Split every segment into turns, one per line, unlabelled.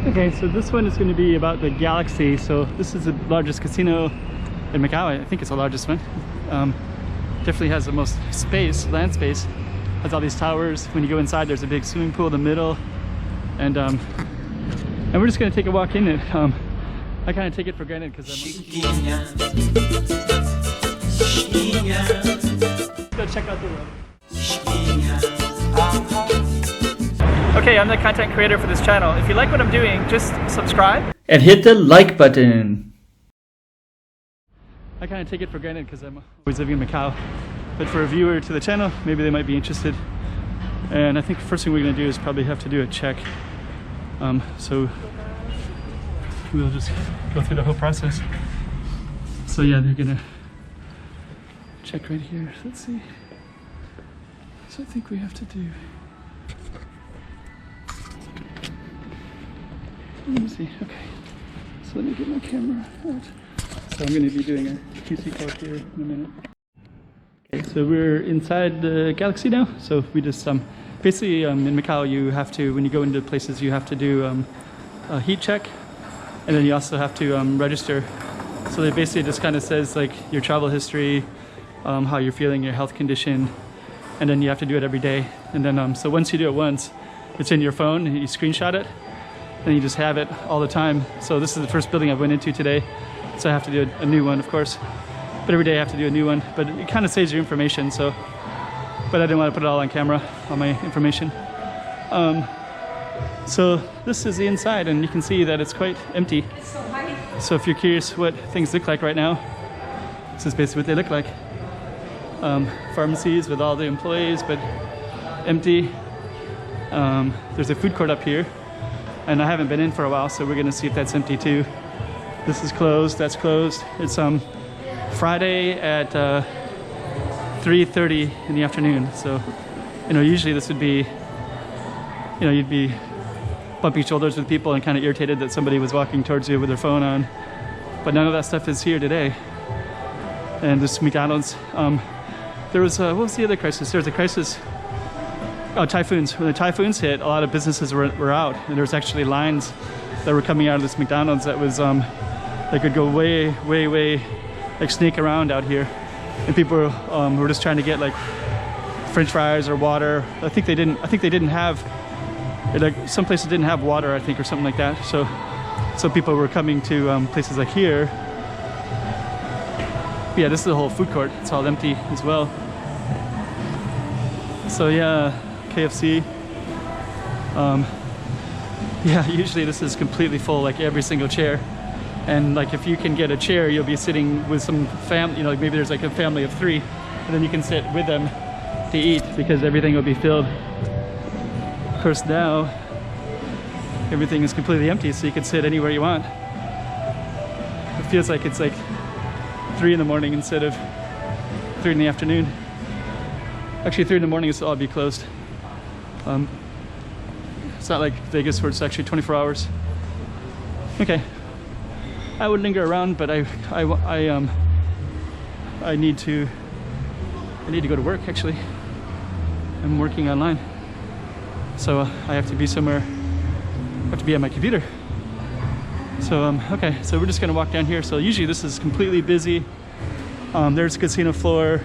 Okay, so this one is going to be about the galaxy. So this is the largest casino in Macau. I think it's the largest one. Definitely has the most space, land space. Has all these towers. When you go inside, there's a big swimming pool in the middle, and we're just going to take a walk in it. I kind of take it for granted because let's go check out the road. Okay, I'm the content creator for this channel. If you like what I'm doing, just subscribe and hit the like button. I kind of take it for granted because I'm always living in Macau. But for a viewer to the channel, maybe they might be interested. And I think the first thing we're going to do is probably have to do a check. So we'll just go through the whole process. So yeah, they're going to check right here. Let's see. So I think we have to do... Let me see. Okay. So let me get my camera out. So I'm going to be doing a QC call here in a minute. Okay, so we're inside the galaxy now. So we just basically in Macau you have to, when you go into places, you have to do a heat check, and then you also have to register. So they basically just kind of says like your travel history, how you're feeling, your health condition, and then you have to do it every day. And then so once you do it once, it's in your phone and you screenshot it, and you just have it all the time. So this is the first building I went into today, so I have to do a new one, of course. But every day I have to do a new one. But it kind of saves your information. So, but I didn't want to put it all on camera, all my information. So this is the inside, and you can see that it's quite empty. So if you're curious what things look like right now, this is basically what they look like. Pharmacies with all the employees, but empty. There's a food court up here, and I haven't been in for a while, so we're gonna see if that's empty too. This is closed, that's closed. It's Friday at 3:30 in the afternoon. So, you know, usually this would be, you know, you'd be bumping shoulders with people and kind of irritated that somebody was walking towards you with their phone on. But none of that stuff is here today. And this McDonald's, there was, what was the other crisis? There was a crisis, typhoons. When the typhoons hit, a lot of businesses were out, and there was actually lines that were coming out of this McDonald's that was, that could go way, like snake around out here. And people were just trying to get like French fries or water. I think they didn't have, like some places didn't have water, I think, or something like that. So people were coming to places like here. But yeah, this is the whole food court. It's all empty as well. So yeah, KFC. Yeah, usually this is completely full, like every single chair. And like if you can get a chair, you'll be sitting with some family, you know, like maybe there's like a family of 3, and then you can sit with them to eat because everything will be filled. Of course now, everything is completely empty, so you can sit anywhere you want. It feels like it's like 3 in the morning instead of 3 in the afternoon. Actually 3 in the morning is all be closed. It's not like Vegas where it's actually 24 hours. Okay. I would linger around, but I need to go to work actually. I'm working online. So I have to be somewhere, I have to be at my computer. So okay, so we're just gonna walk down here. So usually this is completely busy. There's a casino floor.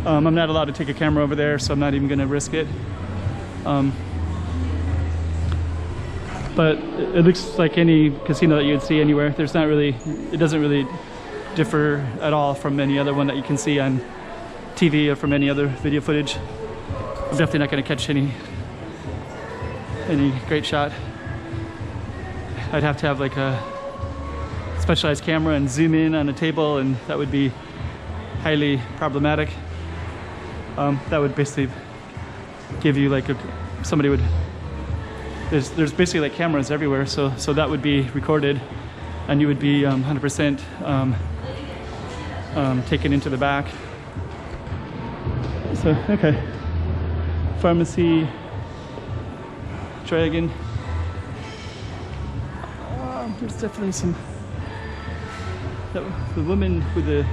I'm not allowed to take a camera over there, so I'm not even gonna risk it. But it looks like any casino that you'd see anywhere. There's not really, it doesn't really differ at all from any other one that you can see on TV or from any other video footage. I'm definitely not gonna catch any great shot. I'd have to have like a specialized camera and zoom in on a table, and that would be highly problematic. That would basically give you like somebody would, there's basically like cameras everywhere, so that would be recorded, and you would be 100% taken into the back. So okay, pharmacy, Dragon. There's definitely some, the woman with the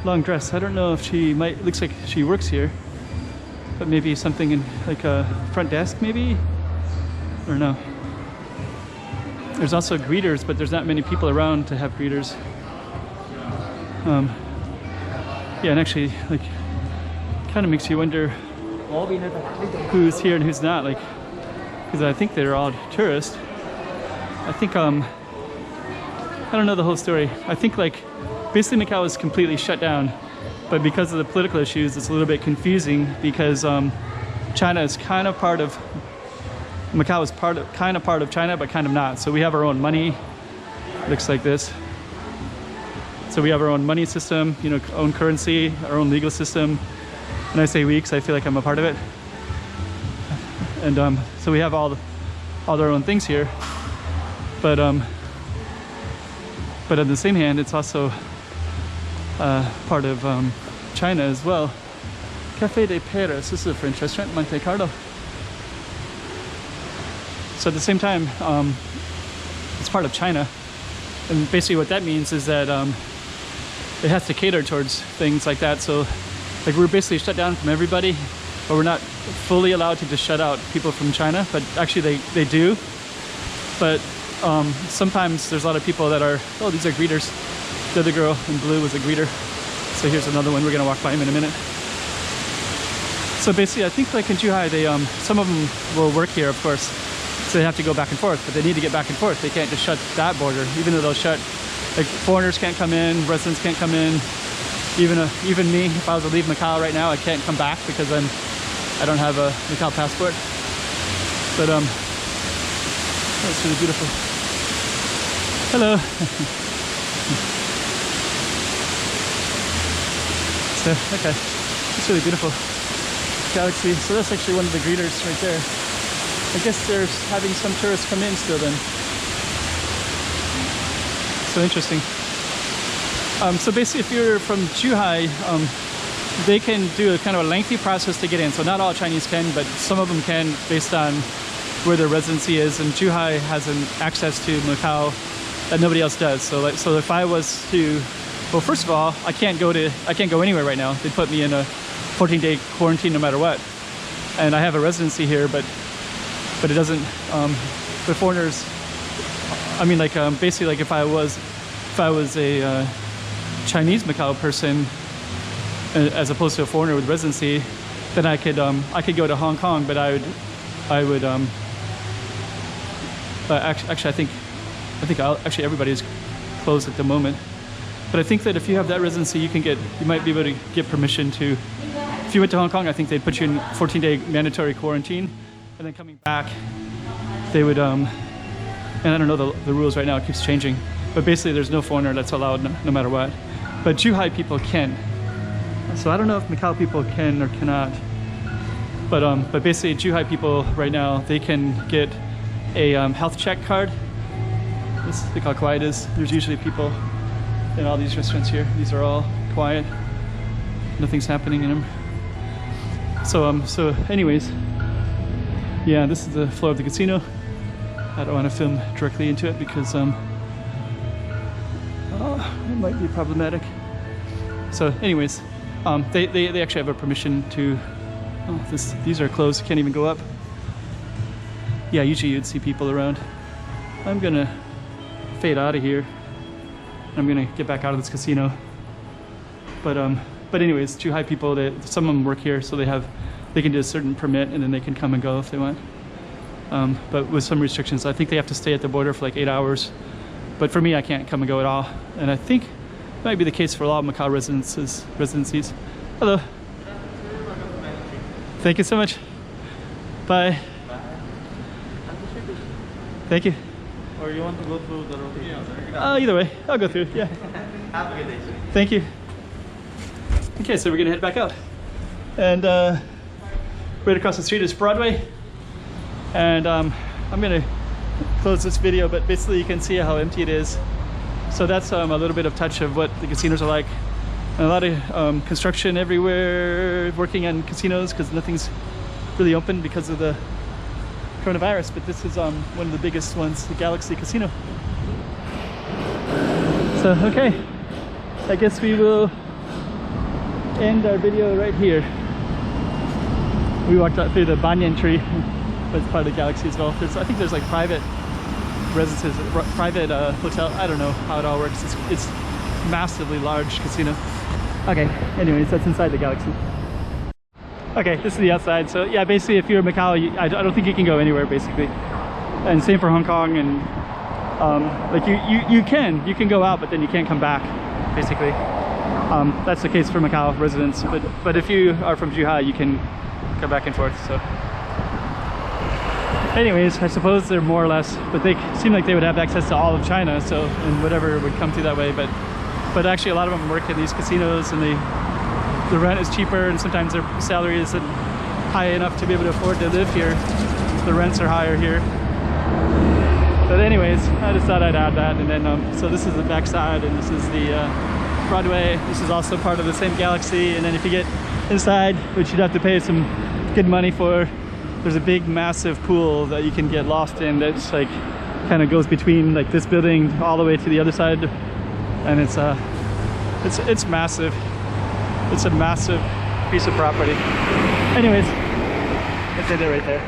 long dress, I don't know if she might, looks like she works here, but maybe something in like a front desk maybe, or no. There's also greeters, but there's not many people around to have greeters. Yeah, and actually, like, kind of makes you wonder who's here and who's not, like, because I think they're all tourists. I think, I don't know the whole story. I think, like, basically Macau is completely shut down, but because of the political issues, it's a little bit confusing because China is kind of part of, Macau is kind of part of China, but kind of not. So we have our own money, looks like this. So we have our own money system, you know, own currency, our own legal system. And I say we because I feel like I'm a part of it. And so we have all our own things here. But on the same hand, it's also part of China as well. Café de Paris, this is a French restaurant, Monte Carlo. So at the same time, it's part of China. And basically what that means is that it has to cater towards things like that. So like we're basically shut down from everybody, but we're not fully allowed to just shut out people from China, but actually they do. But sometimes there's a lot of people that are, oh, these are greeters. The other girl in blue was a greeter. So here's another one. We're gonna walk by him in a minute. So basically I think like in Zhuhai, they, some of them will work here, of course. So they have to go back and forth, but they need to get back and forth. They can't just shut that border, even though they'll shut, like foreigners can't come in, residents can't come in. Even me, if I was to leave Macau right now, I can't come back because I don't have a Macau passport. But that's really beautiful. Hello. So okay, it's really beautiful. Galaxy. So that's actually one of the greeters right there. I guess they're having some tourists come in still then. So interesting. So basically if you're from Zhuhai, they can do a kind of a lengthy process to get in. So not all Chinese can, but some of them can based on where their residency is. And Zhuhai has an access to Macau that nobody else does. So if I was to, well, first of all, I can't go anywhere right now. They put me in a 14-day quarantine no matter what. And I have a residency here, but it doesn't, the foreigners, I mean, like, basically, like, if I was a Chinese Macau person, as opposed to a foreigner with residency, then I could go to Hong Kong, but I would, actually, I think actually everybody is closed at the moment. But I think that if you have that residency, you might be able to get permission to, if you went to Hong Kong, I think they'd put you in 14-day mandatory quarantine. And then coming back, they would, and I don't know the rules right now, it keeps changing. But basically there's no foreigner that's allowed no matter what. But Zhuhai people can. So I don't know if Macau people can or cannot. But basically Zhuhai people right now, they can get a health check card. Look how quiet it is. There's usually people in all these restaurants here. These are all quiet. Nothing's happening in them. So anyways, yeah, this is the floor of the casino. I don't want to film directly into it because it might be problematic. So anyways, they actually have a permission to, these are closed, can't even go up. Yeah, usually you'd see people around. I'm gonna fade out of here. I'm gonna get back out of this casino. But anyways, Zhuhai people, some of them work here, so they can do a certain permit and then they can come and go if they want. But with some restrictions. I think they have to stay at the border for like 8 hours. But for me, I can't come and go at all. And I think it might be the case for a lot of Macau residencies. Hello. Thank you so much. Bye. Thank you.
Or you want to go through the road?
Either way, I'll go through, yeah.
Have a good day, sir.
Thank you. Okay, so we're gonna head back out. And right across the street is Broadway. And I'm gonna close this video, but basically you can see how empty it is. So that's a little bit of touch of what the casinos are like. And a lot of construction everywhere, working on casinos because nothing's really open because of the coronavirus. But this is one of the biggest ones, the Galaxy Casino. So, okay, I guess we will end our video right here. We walked out through the banyan tree, but it's part of the Galaxy as well. I think there's like private residences, private hotel. I don't know how it all works. It's massively large casino. Okay, anyways, that's inside the Galaxy. Okay, this is the outside. So yeah, basically if you're in Macau, I don't think you can go anywhere basically. And same for Hong Kong, and like you can go out, but then you can't come back basically. That's the case for Macau residents, but if you are from Zhuhai, you can come back and forth. So anyways, I suppose they're more or less, but they seem like they would have access to all of China, so, and whatever would come through that way, but actually a lot of them work in these casinos, and the rent is cheaper, and sometimes their salary isn't high enough to be able to afford to live here. The rents are higher here. But anyways, I just thought I'd add that. And then so this is the back side, and this is the Broadway. This is also part of the same Galaxy. And then if you get inside, which you'd have to pay some good money for, there's a big massive pool that you can get lost in, that's like kind of goes between like this building all the way to the other side, and it's massive. It's a massive piece of property. Anyways, let's end it right there.